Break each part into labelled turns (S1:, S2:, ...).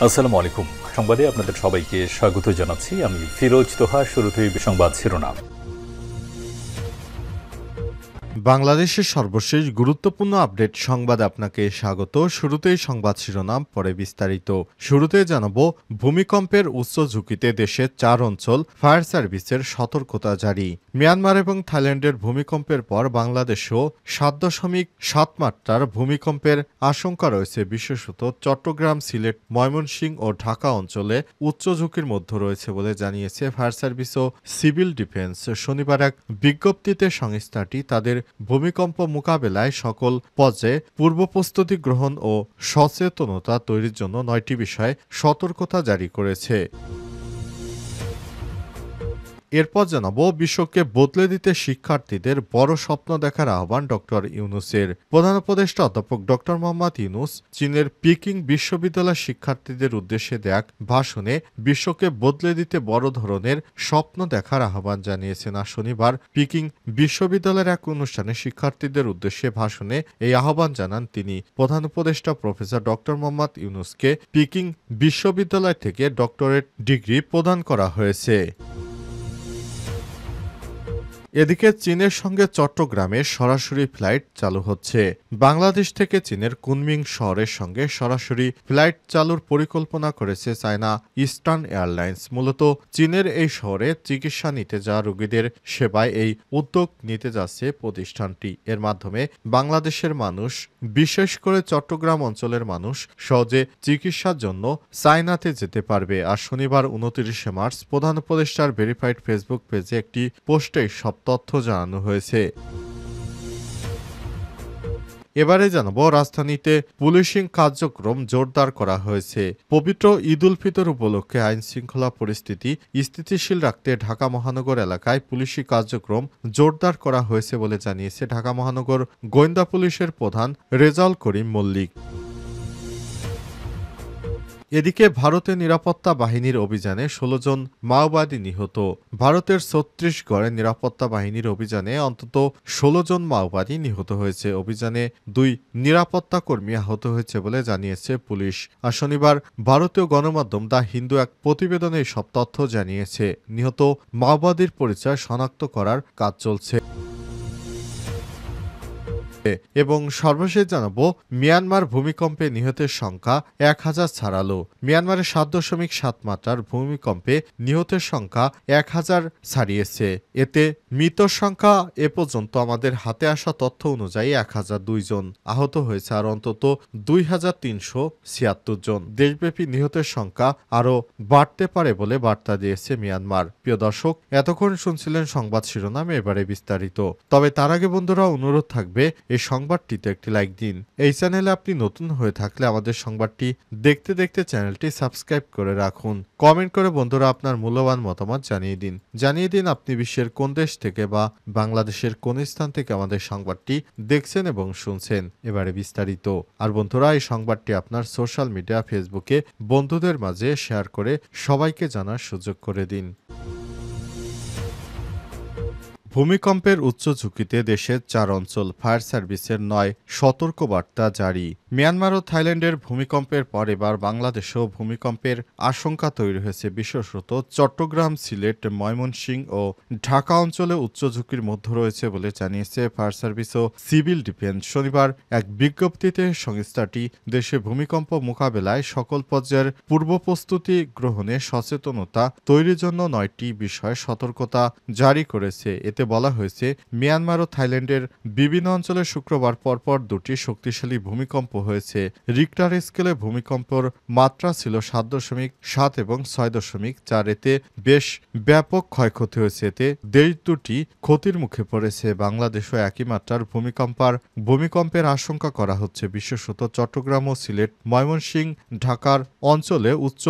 S1: আসসালামু আলাইকুম। সংবাদে আপনাদের সবাইকে স্বাগত জানাচ্ছি। আমি ফিরোজ তোহা। শুরুতেই সংবাদ শিরোনাম।
S2: বাংলাদেশের সর্বশেষ গুরুত্বপূর্ণ আপডেট সংবাদে আপনাকে স্বাগত। শুরুতেই সংবাদ শিরোনাম, পরে বিস্তারিত। শুরুতে জানাবো, ভূমিকম্পের উচ্চ ঝুঁকিতে দেশের 4 অঞ্চল, ফায়ার সার্ভিসের সতর্কতা জারি। মিয়ানমার এবং থাইল্যান্ডের ভূমিকম্পের পর বাংলাদেশেও 7.7 মাত্রার ভূমিকম্পের আশঙ্কা রয়েছে। বিশেষত চট্টগ্রাম, সিলেট, ময়মনসিংহ ও ঢাকা অঞ্চলে উচ্চ ঝুঁকির মধ্যে রয়েছে বলে জানিয়েছে ফায়ার সার্ভিস ও সিভিল ডিফেন্স। শনিবার এক বিজ্ঞপ্তিতে সংস্থাটি তাদের ভূমিকম্প মোকাবেলায় সকল পর্যায়ে পূর্ব প্রস্তুতি গ্রহণ ও সচেতনতা তৈরির জন্য 9টি বিষয়ে সতর্কতা জারি করেছে। এরপর জানাবো, বিশ্বকে বদলে দিতে শিক্ষার্থীদের বড় স্বপ্ন দেখার আহ্বান ডক্টর ইউনূসের। প্রধান উপদেষ্টা অধ্যাপক ডক্টর মোহাম্মদ ইউনূস চীনের পিকিং বিশ্ববিদ্যালয়ের শিক্ষার্থীদের উদ্দেশ্যে দেয়া ভাষণে বিশ্বকে বদলে দিতে বড় ধরনের স্বপ্ন দেখার আহ্বান জানিয়েছেন। আর শনিবার পিকিং বিশ্ববিদ্যালয়ের এক অনুষ্ঠানে শিক্ষার্থীদের উদ্দেশ্যে ভাষণে এই আহ্বান জানান তিনি। প্রধান উপদেষ্টা প্রফেসর ডক্টর মোহাম্মদ ইউনূসকে পিকিং বিশ্ববিদ্যালয় থেকে ডক্টরেট ডিগ্রি প্রদান করা হয়েছে। এদিকে চীনের সঙ্গে চট্টগ্রামে সরাসরি ফ্লাইট চালু হচ্ছে। বাংলাদেশ থেকে চীনের কুনমিং শহরের সঙ্গে সরাসরি ফ্লাইট চালুর পরিকল্পনা করেছে চায়না ইস্টার্ন এয়ারলাইন্স। মূলত চীনের এই শহরে চিকিৎসা নিতে যাওয়া রোগীদের সেবায় এই উদ্যোগ নিতে যাচ্ছে প্রতিষ্ঠানটি। এর মাধ্যমে বাংলাদেশের মানুষ, বিশেষ করে চট্টগ্রাম অঞ্চলের মানুষ সহজে চিকিৎসার জন্য চায়নাতে যেতে পারবে। আর শনিবার 29 মার্চ প্রধান উপদেষ্টার ভেরিফাইড ফেসবুক পেজে একটি পোস্টে সব তথ্য জানানো হয়েছে। এবারে জানাবো, রাজধানীতে পুলিশিং কার্যক্রম জোরদার করা হয়েছে। পবিত্র ঈদ উল ফিতর উপলক্ষে আইন শৃঙ্খলা পরিস্থিতি স্থিতিশীল রাখতে ঢাকা মহানগর এলাকায় পুলিশি কার্যক্রম জোরদার করা হয়েছে বলে জানিয়েছে ঢাকা মহানগর গোয়েন্দা পুলিশের প্রধান রেজাউল করিম মল্লিক। এদিকে ভারতের নিরাপত্তা বাহিনীর অভিযানে 16 জন মাওবাদী নিহত। ভারতের ছত্তিশগড়ে নিরাপত্তা বাহিনীর অভিযানে অন্তত 16 জন মাওবাদী নিহত হয়েছে। অভিযানে 2 নিরাপত্তা কর্মী আহত হয়েছে বলে জানিয়েছে পুলিশ। আর শনিবার ভারতীয় গণমাধ্যম দ্য হিন্দু এক প্রতিবেদনে সব তথ্য জানিয়েছে। নিহত মাওবাদীর পরিচয় শনাক্ত করার কাজ চলছে। এবং সর্বশেষ জানাবো, মিয়ানমার ভূমিকম্পে নিহতের সংখ্যা 1000 ছাড়ালো। মিয়ানমারের 7.7 মাত্রার ভূমিকম্পে নিহতের সংখ্যা 1000 ছাড়িয়েছে। এতে মৃতর সংখ্যা এ পর্যন্ত আমাদের হাতে আসা তথ্য অনুযায়ী 1002 জন। আহত হয়েছে আর অন্তত 2376 জন। দেশব্যাপী নিহতের সংখ্যা আরও বাড়তে পারে বলে বার্তা দিয়েছে মিয়ানমার। প্রিয় দর্শক, এতক্ষণ শুনছিলেন সংবাদ শিরোনাম, এবারে বিস্তারিত। তবে তার আগে বন্ধুরা, অনুরোধ থাকবে এই সংবাদটিতে একটি লাইক দিন। এই চ্যানেলে আপনি নতুন হয়ে থাকলে আমাদের সংবাদটি দেখতে দেখতে চ্যানেলটি সাবস্ক্রাইব করে রাখুন। কমেন্ট করে বন্ধুরা আপনার মূল্যবান মতামত জানিয়ে দিন আপনি বিশ্বের কোন দেশ থেকে বা বাংলাদেশের কোন স্থান থেকে আমাদের সংবাদটি দেখছেন এবং শুনছেন। এবারে বিস্তারিত। আর বন্ধুরা, এই সংবাদটি আপনার সোশ্যাল মিডিয়া ফেসবুকে বন্ধুদের মাঝে শেয়ার করে সবাইকে জানার সুযোগ করে দিন। ভূমিকম্পের উচ্চ ঝুঁকিতে দেশের 4 অঞ্চল, ফায়ার সার্ভিসের 9 সতর্কবার্তা জারি। মিয়ানমার ও থাইল্যান্ডের ভূমিকম্পের পর এবার বাংলাদেশেও ভূমিকম্পের আশঙ্কা তৈরি হয়েছে। বিশেষত চট্টগ্রাম, সিলেট, ময়মনসিংহ ও ঢাকা অঞ্চলে উচ্চ ঝুঁকির মধ্যে রয়েছে বলে জানিয়েছে ফায়ার সার্ভিস ও সিভিল ডিফেন্স। শনিবার এক বিজ্ঞপ্তিতে সংস্থাটি দেশে ভূমিকম্প মোকাবেলায় সকল পর্যায়ের পূর্ব প্রস্তুতি গ্রহণে সচেতনতা তৈরির জন্য 9টি বিষয়ে সতর্কতা জারি করেছে। এতে বলা হয়েছে, মিয়ানমার ও থাইল্যান্ডের বিভিন্ন অঞ্চলে শুক্রবার পরপর 2টি শক্তিশালী ভূমিকম্প হয়েছে। রিক্টার স্কেলে ভূমিকম্পর মাত্রা ছিল 7.7 এবং 6.4। এতে বেশ ব্যাপক ক্ষয়ক্ষতি হয়েছে। এতে দেশ দুটি ক্ষতির মুখে পড়েছে। বাংলাদেশও একই মাত্রার ভূমিকম্পের আশঙ্কা করা হচ্ছে। বিশেষত চট্টগ্রাম ও সিলেট, ময়মনসিংহ, ঢাকার অঞ্চলে উচ্চ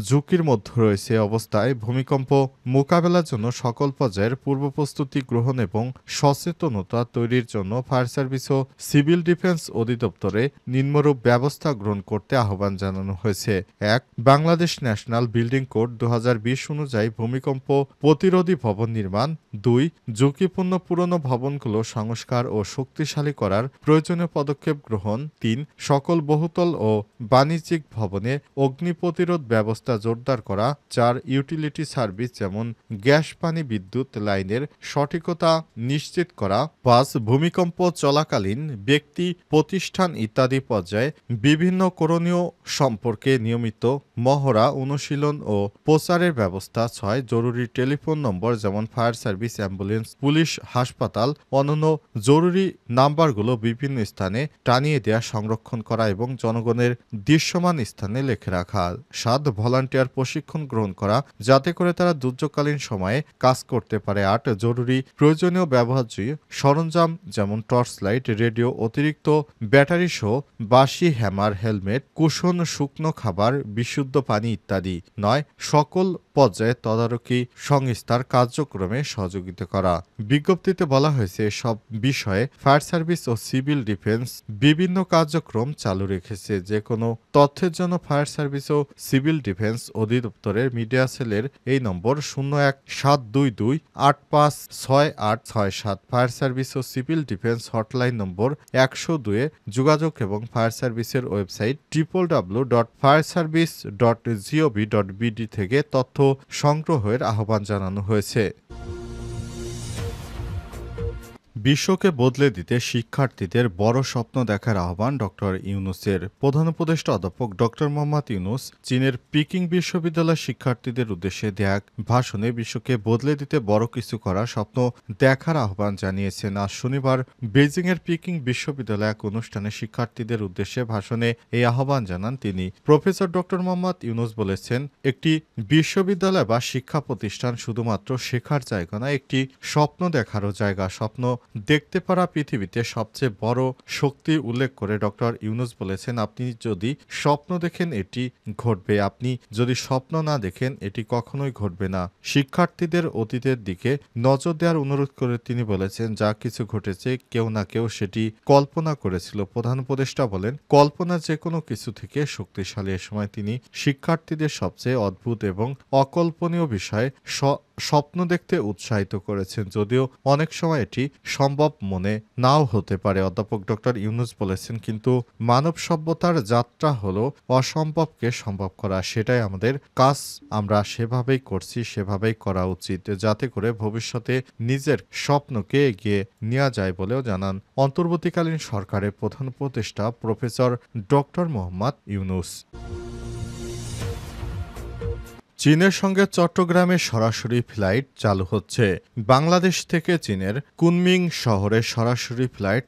S2: ঝুঁকির মধ্যে রয়েছে। অবস্থায় ভূমিকম্প মোকাবেলার জন্য সকল পর্যায়ের পূর্ব প্রস্তুতি গ্রহণ এবং সচেতনতা তৈরির জন্য ফায়ার সার্ভিস ও সিভিল ডিফেন্স অধিদপ্তরে নিম্নরূপ ব্যবস্থা গ্রহণ করতে আহ্বান জানানো হয়েছে। ১. বাংলাদেশ ন্যাশনাল বিল্ডিং কোড ২০২০ অনুযায়ী ভূমিকম্প প্রতিরোধী ভবন নির্মাণ। ২. ঝুঁকিপূর্ণ পুরনো ভবনগুলো সংস্কার ও শক্তিশালী করার প্রয়োজনীয় পদক্ষেপ গ্রহণ। ৩. সকল বহুতল ও বাণিজ্যিক ভবনে অগ্নি প্রতিরোধ ব্যবস্থা জোরদার করা। ৪. ইউটিলিটি সার্ভিস যেমন গ্যাস, পানি, বিদ্যুৎ লাইনের সঠিকতা নিশ্চিত করা। ৫. ভূমিকম্প চলাকালীন ব্যক্তি, প্রতিষ্ঠান ইত্যাদি পর্যায়ে বিভিন্ন করণীয় সম্পর্কে নিয়মিত মহড়া, অনুশীলন ও প্রচারের ব্যবস্থা। ৬. জরুরি টেলিফোন নম্বর যেমন ফায়ার সার্ভিস, অ্যাম্বুলেন্স, পুলিশ, হাসপাতাল, অন্যান্য জরুরি নাম্বারগুলো বিভিন্ন স্থানে টানিয়ে দেয়া, সংরক্ষণ করা এবং জনগণের দৃশ্যমান স্থানে লিখে রাখা। ৭. ভলান্টিয়ার প্রশিক্ষণ গ্রহণ করা যাতে করে তারা দুর্যোগকালীন সময়ে কাজ করতে পারে। ৮. জরুরি প্রয়োজনীয় ব্যবহার্য সরঞ্জাম যেমন টর্চ লাইট, রেডিও, অতিরিক্ত ব্যাটারি সহ বাঁশি, হ্যামার, হেলমেট, কুশন, শুকনো খাবার, বিশুদ্ধ পানি ইত্যাদি। ৯. সকল পর্যায়ে তদারকি সংস্থার কার্যক্রমে সহযোগিতা করা। বিজ্ঞপ্তিতে বলা হয়েছে সব বিষয়ে ফায়ার সার্ভিস ও সিভিল ডিফেন্স বিভিন্ন কার্যক্রম চালু রেখেছে। যে কোনো তথ্যের জন্য ফায়ার সার্ভিস ও সিভিল ডিফেন্স অধিদপ্তরের মিডিয়া সেলের এই নম্বর 01-722-856867, ফায়ার সার্ভিস ও সিভিল ডিফেন্স হটলাইন নম্বর 102-এ যোগাযোগ এবং ফায়ার সার্ভিসের ওয়েবসাইট www.fireservice.gov.bd থেকে তথ্য সংগ্রহের আহ্বান জানানো হয়েছে। বিশ্বকে বদলে দিতে শিক্ষার্থীদের বড় স্বপ্ন দেখার আহ্বান ডক্টর ইউনূসের। প্রধান উপদেষ্টা অধ্যাপক ডক্টর মোহাম্মদ ইউনূস চীনের পিকিং বিশ্ববিদ্যালয়ের শিক্ষার্থীদের উদ্দেশ্যে দেয়া এক ভাষণে বিশ্বকে বদলে দিতে বড় কিছু করার স্বপ্ন দেখার আহ্বান জানিয়েছেন। আজ শনিবার বেইজিংয়ের পিকিং বিশ্ববিদ্যালয়ে এক অনুষ্ঠানে শিক্ষার্থীদের উদ্দেশ্যে ভাষণে এই আহ্বান জানান তিনি। প্রফেসর ডক্টর মোহাম্মদ ইউনূস বলেছেন, একটি বিশ্ববিদ্যালয় বা শিক্ষা প্রতিষ্ঠান শুধুমাত্র শেখার জায়গা নয়, একটি স্বপ্ন দেখারও জায়গা। স্বপ্ন দেখতে পারা পৃথিবীতে সবচেয়ে বড় শক্তি উল্লেখ করে ডক্টর ইউনূস বলেছেন, আপনি যদি স্বপ্ন দেখেন এটি ঘটবে, আপনি যদি স্বপ্ন না দেখেন এটি কখনোই ঘটবে না। শিক্ষার্থীদের অতীতের দিকে নজর দেওয়ার অনুরোধ করে তিনি বলেছেন, যা কিছু ঘটেছে কেউ না কেউ সেটি কল্পনা করেছিল। প্রধান উপদেষ্টা বলেন, কল্পনা যে কোনো কিছু থেকে শক্তিশালী। এ সময় তিনি শিক্ষার্থীদের সবচেয়ে অদ্ভুত এবং অকল্পনীয় বিষয়ে স্বপ্ন দেখতে উৎসাহিত করেছেন, যদিও অনেক সময় এটি সম্ভব মনে নাও হতে পারে। অধ্যাপক ডক্টর ইউনূস বলেছেন, কিন্তু মানব সভ্যতার যাত্রা হলো অসম্ভবকে সম্ভব করা। সেটাই আমাদের কাজ, আমরা সেভাবেই করছি, সেভাবেই করা উচিত, যাতে করে ভবিষ্যতে নিজের স্বপ্নকে এগিয়ে নেওয়া যায় বলেও জানান অন্তর্বর্তীকালীন সরকারের প্রধান উপদেষ্টা প্রফেসর ডক্টর মোহাম্মদ ইউনূস। চীনের সঙ্গে চট্টগ্রামে সরাসরি ফ্লাইট চালু হচ্ছে। বাংলাদেশ থেকে চীনের কুনমিং শহরে সরাসরি ফ্লাইট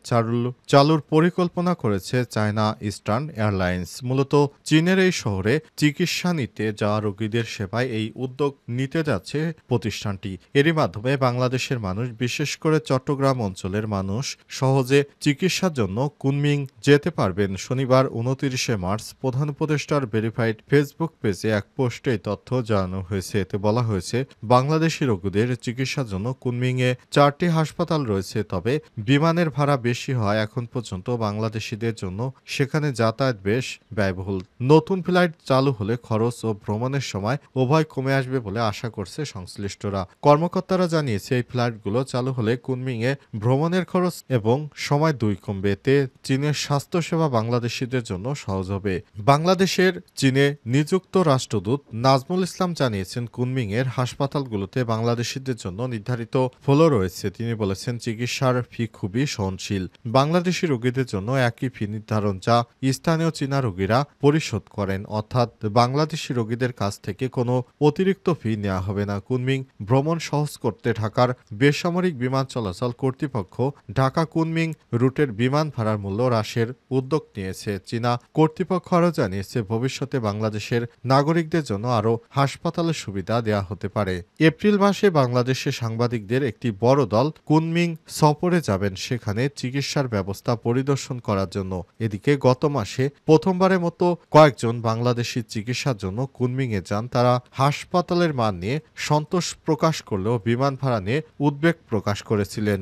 S2: চালুর পরিকল্পনা করেছে চায়না ইস্টার্ন এয়ারলাইন্স। মূলত চীনের এই শহরে চিকিৎসা নিতে যাওয়া রোগীদের সেবায় এই উদ্যোগ নিতে যাচ্ছে প্রতিষ্ঠানটি। এরই মাধ্যমে বাংলাদেশের মানুষ, বিশেষ করে চট্টগ্রাম অঞ্চলের মানুষ সহজে চিকিৎসার জন্য কুনমিং যেতে পারবেন। শনিবার 29 মার্চ প্রধান উপদেষ্টার ভেরিফাইড ফেসবুক পেজে এক পোস্টে তথ্য জানানো হয়েছে। এতে বলা হয়েছে, বাংলাদেশি রোগীদের চিকিৎসার জন্য কুনমিংয়ে 4টি হাসপাতাল রয়েছে, তবে বিমানের ভাড়া বেশি হয় এখন পর্যন্ত বাংলাদেশিদের জন্য সেখানে যাতায়াত বেশ ব্যয়বহুল। নতুন ফ্লাইট চালু হলে খরচ ও ভ্রমণের সময় উভয় কমে আসবে বলে আশা করছে সংশ্লিষ্টরা। কর্মকর্তারা জানিয়েছে, এই ফ্লাইটগুলো চালু হলে কুনমিংয়ে ভ্রমণের খরচ এবং সময় দুই কমবে। এতে চীনের স্বাস্থ্যসেবা বাংলাদেশিদের জন্য সহজ হবে। বাংলাদেশের চীনে নিযুক্ত রাষ্ট্রদূত নাজমুল ইসলাম জানিয়েছেন, কুনমিংয়ের হাসপাতালগুলোতে বাংলাদেশিদের জন্য নির্ধারিত ফ্লো রয়েছে। তিনি বলেছেন, চিকিৎসার ফি খুবই সহনশীল। বাংলাদেশি রোগীদের জন্য একই ফি নির্ধারণ, যা স্থানীয় চীনা রোগীরা পরিশোধ করেন, অর্থাৎ বাংলাদেশি রোগীদের কাছ থেকে কোনো অতিরিক্ত ফি নেওয়া হবে না। কুনমিং ভ্রমণ সহজ করতে ঢাকার বেসামরিক বিমান চলাচল কর্তৃপক্ষ ঢাকা কুনমিং রুটের বিমান ভাড়ার মূল্য হ্রাসের উদ্যোগ নিয়েছে। চীনা কর্তৃপক্ষ আরও জানিয়েছে, ভবিষ্যতে বাংলাদেশের নাগরিকদের জন্য আরও হাসপাতালের সুবিধা দেওয়া হতে পারে। এপ্রিল মাসে বাংলাদেশের সাংবাদিকদের একটি বড় দল কুনমিং সফরে যাবেন, সেখানে চিকিৎসার ব্যবস্থা পরিদর্শন করার জন্য। এদিকে গত মাসে প্রথমবারের মতো কয়েকজন বাংলাদেশি চিকিৎসার জন্য কুনমিংয়ে যান। তারা হাসপাতালের মান নিয়ে সন্তোষ প্রকাশ করলেও বিমান ভাড়া নিয়ে উদ্বেগ প্রকাশ করেছিলেন।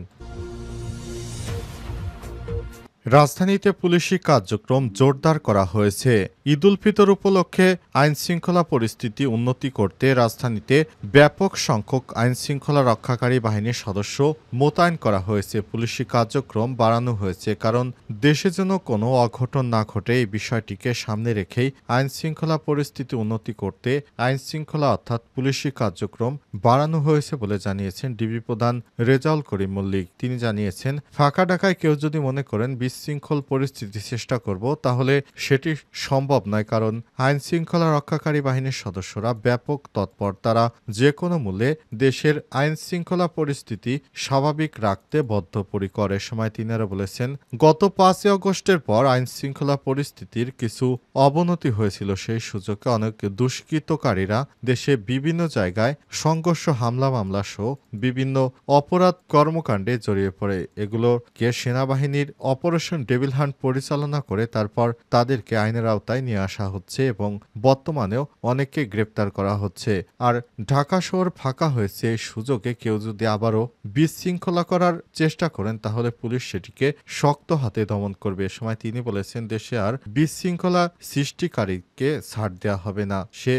S2: রাজধানীতে পুলিশি কার্যক্রম জোরদার করা হয়েছে। ঈদ উল ফিতর উপলক্ষে আইনশৃঙ্খলা পরিস্থিতি উন্নতি করতে রাজধানীতে ব্যাপক সংখ্যক আইনশৃঙ্খলা রক্ষাকারী বাহিনীর সদস্য মোতায়েন করা হয়েছে। পুলিশি কার্যক্রম বাড়ানো হয়েছে কারণ দেশে যেন কোনো অঘটন না ঘটে এই বিষয়টিকে সামনে রেখেই আইনশৃঙ্খলা পরিস্থিতি উন্নতি করতে আইনশৃঙ্খলা অর্থাৎ পুলিশি কার্যক্রম বাড়ানো হয়েছে বলে জানিয়েছেন ডিবি প্রধান রেজাউল করিম মল্লিক। তিনি জানিয়েছেন, ফাঁকা ডাকায় কেউ যদি মনে করেন বিশৃঙ্খল পরিস্থিতি চেষ্টা করব তাহলে সেটি সম্ভব নয়, কারণ আইন শৃঙ্খলা রক্ষাকারী বাহিনীর সদস্যরা ব্যাপক তৎপর। তারা যে কোনো মূল্যে দেশের আইন শৃঙ্খলা পরিস্থিতি স্বাভাবিক রাখতে বদ্ধপরিকর। এ সময় তিনি আরো বলেছেন, গত 5 আগস্টের পর আইন শৃঙ্খলা পরিস্থিতির কিছু অবনতি হয়েছিল। সেই সুযোগে অনেক দুষ্কৃতকারীরা দেশে বিভিন্ন জায়গায় সংঘর্ষ, হামলা মামলা সহ বিভিন্ন অপরাধ কর্মকাণ্ডে জড়িয়ে পড়ে। এগুলোকে সেনাবাহিনীর অপারেশন ডেভিল হান্ট পরিচালনা করে তারপর তাদেরকে আইনের আওতায় নিয়ে আসা হচ্ছে এবং বর্তমানেও অনেককে গ্রেপ্তার করা হচ্ছে। আর ঢাকা শহর ফাঁকা হয়েছে, এই সুযোগে কেউ যদি আবারও বিশৃঙ্খলা করার চেষ্টা করেন তাহলে পুলিশ সেটিকে শক্ত হাতে দমন করবে। এ সময় তিনি বলেছেন, দেশে আর বিশৃঙ্খলা সৃষ্টিকারীকে ছাড় দেওয়া হবে না। সে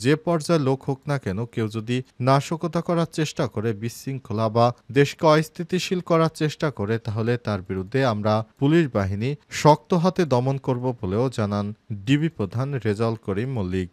S2: যে পর্যায়ে লোক হোক না কেন, কেউ যদি নাশকতা করার চেষ্টা করে, বিশৃঙ্খলা বা দেশকে অস্থিতিশীল করার চেষ্টা করে, তাহলে তার বিরুদ্ধে আমরা পুলিশ বাহিনী শক্ত হাতে দমন করব বলেও জানান ডিবি প্রধান রেজাউল করিম মল্লিক।